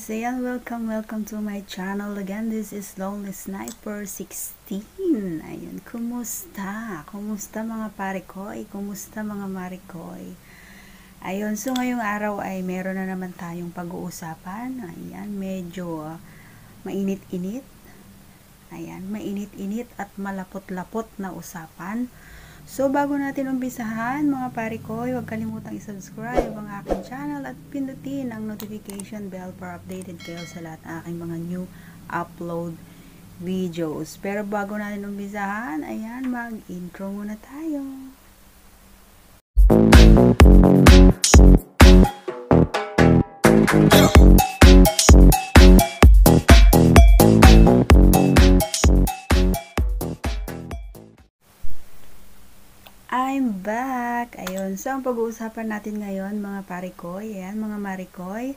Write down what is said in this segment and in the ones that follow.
guys, ayan, welcome to my channel again. This is Lonely Sniper 16. Ayun, kumusta mga parikoy, kumusta mga marikoy. Ayun, so ngayong araw ay meron na naman tayong pag-uusapan. Ayan, medyo mainit-init. Ayan, mainit-init at malapot-lapot na usapan. So, bago natin umpisahan, mga pare ko, huwag kalimutang i-subscribe ang aking channel at pindutin ang notification bell para updated kayo sa lahat ng aking mga new upload videos. Pero bago natin umpisahan, ayan, mag-intro muna tayo. I'm back! Ayun, so ang pag-uusapan natin ngayon mga parikoy, ayan, mga marikoy,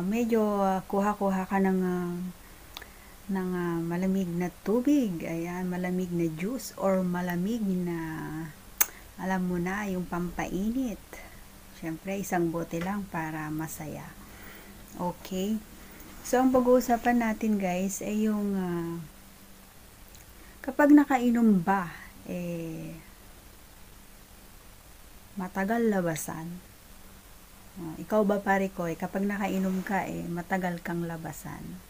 medyo kuha-kuha ka ng malamig na tubig, ayan, malamig na juice or malamig na, alam mo na, yung pampainit. Siyempre, isang bote lang para masaya. Okay? So, ang pag-uusapan natin guys ay yung kapag nakainom ba, matagal labasan. Ikaw ba pare ko, kapag nakainom ka, matagal kang labasan.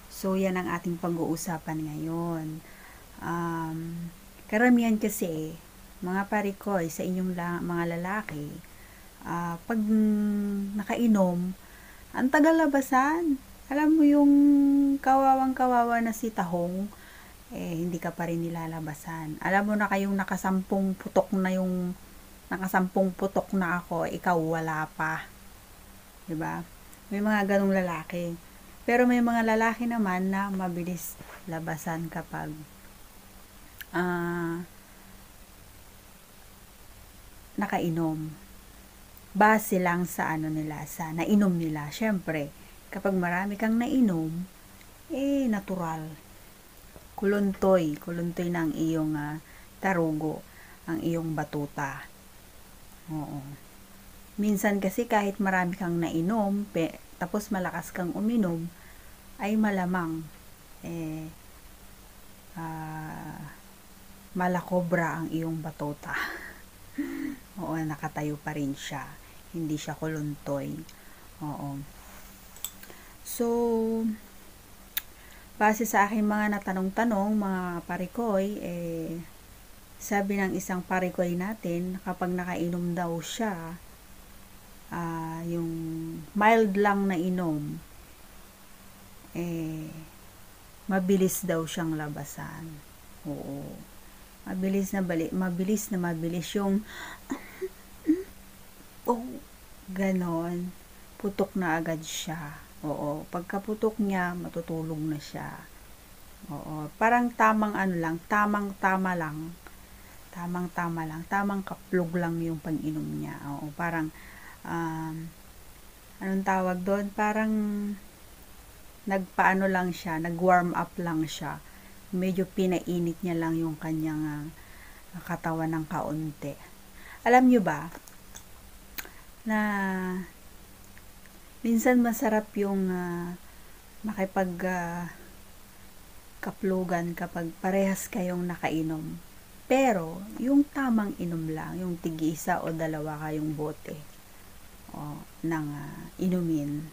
So, yan ang ating pag-uusapan ngayon. Karamihan kasi, mga pare ko, sa inyong mga lalaki, pag nakainom, ang tagal labasan. Alam mo yung kawawang-kawawa na si Tahong, hindi ka pa rin nilalabasan. Alam mo na kayong nakasampung putok na ako, ikaw wala pa. Diba? May mga ganong lalaki. Pero may mga lalaki naman na mabilis labasan kapag nakainom. Base lang sa sa nainom nila. Syempre, kapag marami kang nainom, natural. Kuluntoy ng iyong tarugo, ang iyong batuta. Oo. Minsan kasi kahit marami kang nainom, tapos malakas kang uminom, ay malamang malakobra ang iyong batuta. Oo, nakatayo pa rin siya. Hindi siya kuluntoy. Oo. So, base sa aking mga natanong-tanong, mga parikoy, sabi ng isang parikoy natin, kapag nakainom daw siya, yung mild lang na inom, mabilis daw siyang labasan. Oo. Mabilis yung ganon. Putok na agad siya. Oo. Pagkaputok niya, matutulog na siya. Oo. Parang tamang-tama lang. Tamang kaplog lang yung pag-inom niya. Oo, parang, anong tawag doon? Parang, nagpaano lang siya, nag-warm up lang siya. Medyo pinainit niya lang yung kanyang katawan ng kaunti. Alam nyo ba, na, minsan masarap yung kaplugan kapag parehas kayong nakainom. Pero, yung tamang inom lang, yung tig-isa o dalawa kayong bote ng inumin.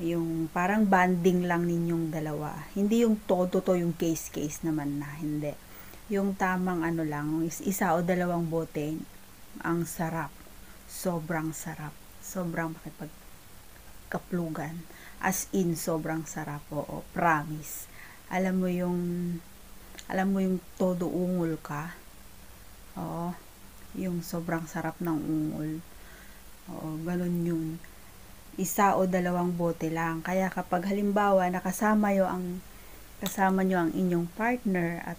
Yung parang banding lang ninyong dalawa. Hindi yung todo to yung case naman na, hindi. Yung tamang lang, isa o dalawang bote, ang sarap. Sobrang sarap. Sobrang makipagkaplugan. As in, sobrang sarap. Oo, promise. Alam mo yung todo ungol ka. Oo. Yung sobrang sarap ng ungol. Oo, ganun yun. Isa o dalawang bote lang. Kaya kapag halimbawa nakasama nyo ang inyong partner at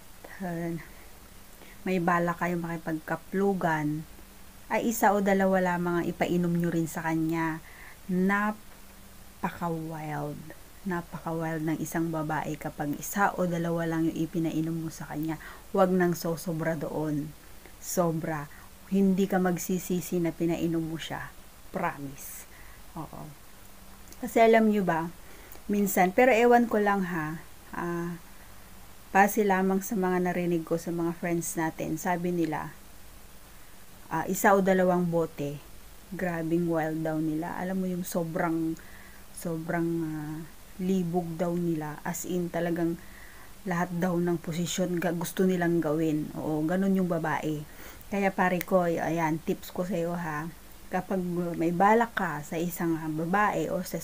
may bala kayo makipagkaplugan, ay isa o dalawa lamang ang ipainom nyo rin sa kanya. Napaka-wild ng isang babae kapag isa o dalawa lang yung ipinainom mo sa kanya. Huwag nang sosobra doon. Sobra. Hindi ka magsisisi na pinainom mo siya. Promise. Oo. Kasi alam nyo ba, minsan, pero ewan ko lang ha, base lamang sa mga narinig ko sa mga friends natin, sabi nila, isa o dalawang bote, grabing wild daw nila. Alam mo yung sobrang libog daw nila, as in talagang lahat daw ng posisyon gusto nilang gawin. Oo, ganun yung babae. Kaya pare ko, ayan, tips ko sa iyo ha. Kapag may balak ka sa isang babae o sa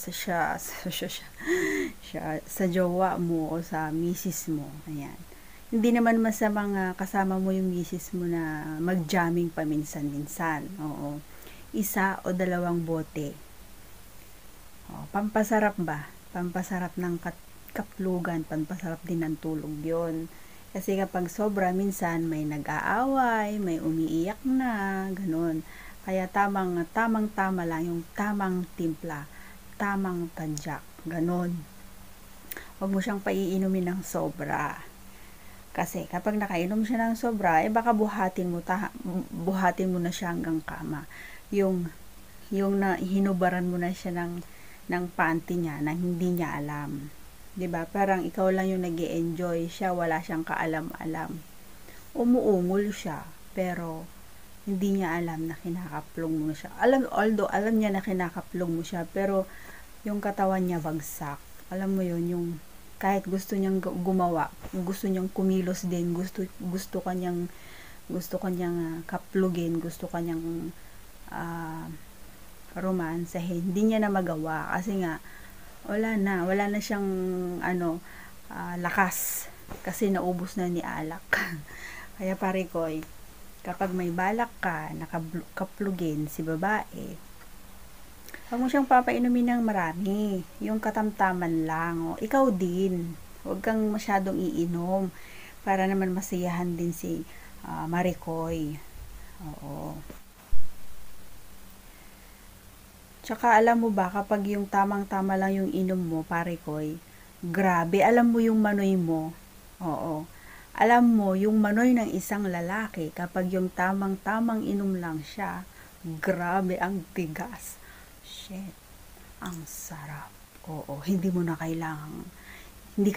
jowa mo o sa misis mo, ayan. Hindi naman masamang kasama mo yung misis mo na mag-jamming paminsan-minsan. Oo. Isa o dalawang bote. Pampasarap ba? Pampasarap ng kaplugan, pampasarap din ng tulog yon. Kasi kapag sobra, minsan may nag-aaway, may umiiyak na, ganun. Kaya tamang-tama lang, yung tamang timpla, tamang tadyak, ganun. Huwag mo siyang paiinumin ng sobra. Kasi kapag nakainom siya ng sobra, baka buhatin mo na siya hanggang kama. Yung na hinubaran mo na siya ng panty niya na hindi niya alam. 'Di ba? Parang ikaw lang yung nag-e-enjoy, siya wala siyang kaalam-alam. Umuungol siya, pero hindi niya alam na kinakaplong mo siya. Although alam niya na kinakaplong mo siya, pero yung katawan niya bagsak. Alam mo yun, yung kahit gusto niyang gumawa, gusto niyang kumilos din, gusto kanyang kaplugin, gusto kanyang romansahin, hindi niya na magawa kasi nga wala na siyang lakas kasi naubos na ni alak. Kaya pare ko, kapag may balak ka nakaplugin si babae, huwag mo siyang papainumin ng marami, yung katamtaman lang. Ikaw din, huwag kang masyadong iinom para naman masiyahan din si Maricoy. Oo. Tsaka alam mo ba, kapag yung tamang-tama lang yung inom mo, pare koy, grabe, alam mo yung manoy mo. Oo. Alam mo, yung manoy ng isang lalaki, kapag yung tamang-tamang inom lang siya, grabe, ang tigas. Shit, ang sarap. Oo, hindi mo na kailangan, hindi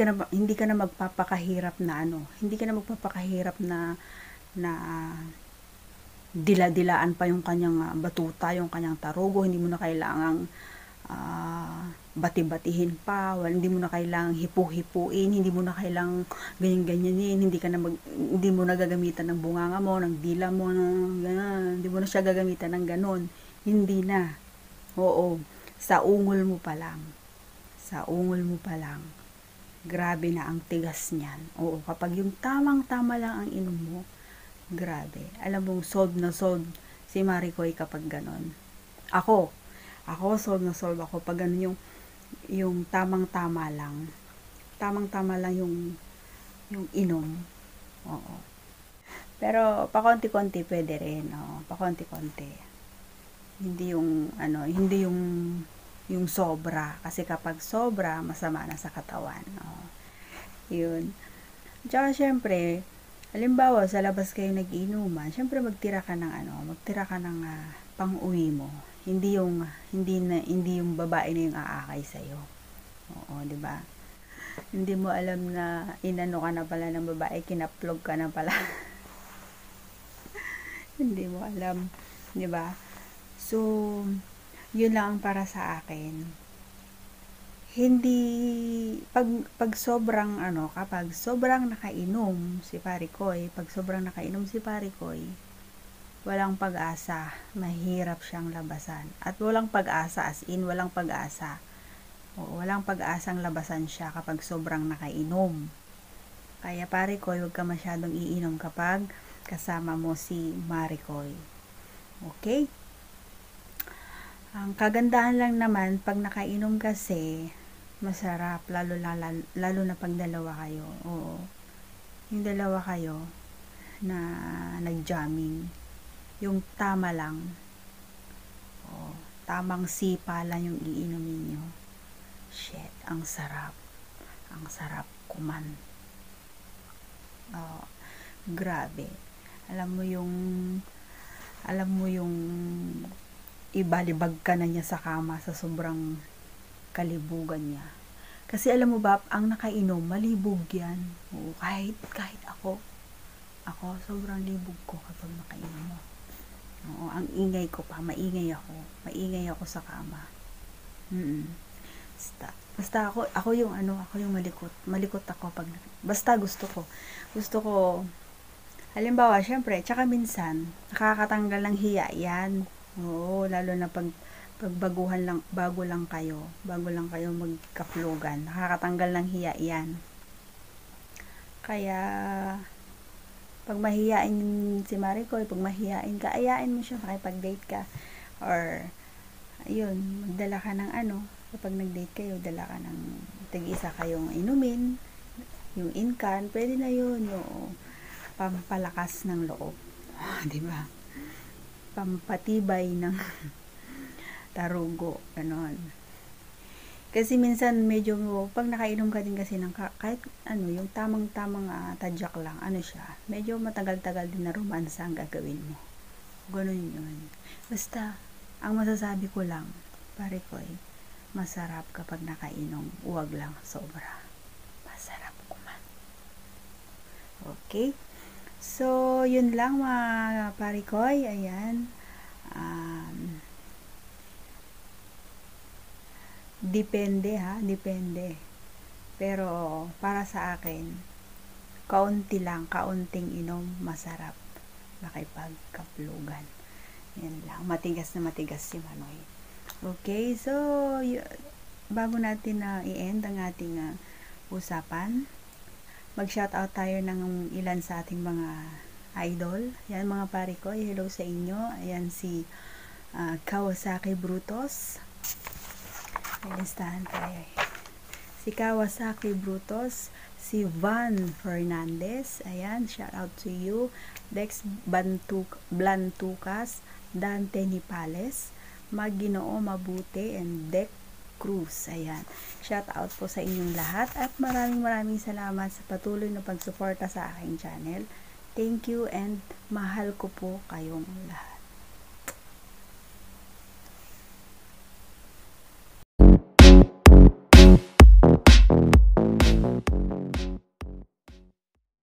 ka na magpapakahirap na hindi ka na magpapakahirap na dila-dilaan pa yung kanyang batuta, yung kanyang tarugo, hindi mo na kailangang bati-batihin pa, hindi mo na kailangang hipu-hipuin, hindi mo na kailangang ganyan-ganyanin, hindi mo na gagamitan ng bunganga mo, ng dila mo, hindi mo na siya gagamitan ng ganon. Hindi na. Oo, sa ungol mo pa lang, grabe na ang tigas niyan. Oo, kapag yung tamang-tama lang ang inom mo, grabe. Alam mong solve na solve si Maricoy kapag ganon. Ako solve na solve ako pag ganon yung tamang-tama lang. Tamang-tama lang yung inom. Oo. Pero pakonti-konti pwede rin, pakonti-konti. Hindi yung sobra, kasi kapag sobra masama na sa katawan. Yun. Tsaka syempre, halimbawa, sa labas kayo nag-inuman, syempre magtira ka ng pang-uwi mo. Hindi yung babae na yung aakay sa iyo. Oo, 'di ba? Hindi mo alam na inano ka na pala ng babae, kinaplog ka na pala. Hindi mo alam, 'di ba? So, yun lang para sa akin. Hindi pag sobrang kapag sobrang nakainom si Parikoy, walang pag-asa, mahirap siyang labasan. At walang pag-asa, as in walang pag-asa. Walang pag-asang labasan siya kapag sobrang nakainom. Kaya Parikoy, huwag ka masyadong iinom kapag kasama mo si Maricoy. Okay? Ang kagandahan lang naman pag nakainom kasi, masarap, lalo na pag dalawa kayo. Oo. Yung dalawa kayo na nag-jamming, yung tama lang. Tamang sipa lang yung iinumin nyo. Shit, ang sarap. Ang sarap kuman. Grabe. Alam mo yung ibalibag ka na niya sa kama sa sobrang kalibugan niya. Kasi alam mo ba, ang nakainom, malibog yan. Oo, kahit ako sobrang libog ko kapag nakainom mo. Oo, ang ingay ko pa, maingay ako sa kama. Basta ako yung malikot ako pag, basta gusto ko, halimbawa, syempre, tsaka minsan, nakakatanggal ng hiya yan. Oo, lalo na pag bago lang kayo magkaplugan, nakakatanggal ng hiya yan. Kaya, pag mahiyain si Maricoy, pag mahiyain ka, ayain mo siya, makipag-date ka. Or, ayun, magdala ka ng kapag nag-date kayo, dala ka ng tig-isa kayong inumin, yung incan, pwede na yun, yung pampalakas ng loob. Diba? Pampatibay ng tarugo, ganon. Kasi minsan medyo pag nakainom ka din kasi ng kahit yung tamang tadyak lang, siya, medyo matagal-tagal din na romansa ang gagawin mo. Ganon yun. Basta, ang masasabi ko lang, pare ko, masarap kapag nakainom, huwag lang sobra. Masarap kuman. Okay? So, yun lang mga pare ko, ayan. Depende. Pero, para sa akin, kaunting inom, masarap makipagkaplugan. Yan lang, matigas si Manoy. Okay, so, bago natin i-end ang ating usapan, mag-shoutout tayo ng ilan sa ating mga idol. Yan mga pare ko, hello sa inyo. Ayan si Kawasaki Brutos. Listahan tayo. Si Kawasaki Brutos, si Van Fernandez, ayan, shout out to you. Dex Blantucas, Dante Nipales, Maginoo Mabuti, and Dec Cruz. Ayan, shout out po sa inyong lahat at maraming salamat sa patuloy na pagsuporta sa aking channel. Thank you and mahal ko po kayong lahat.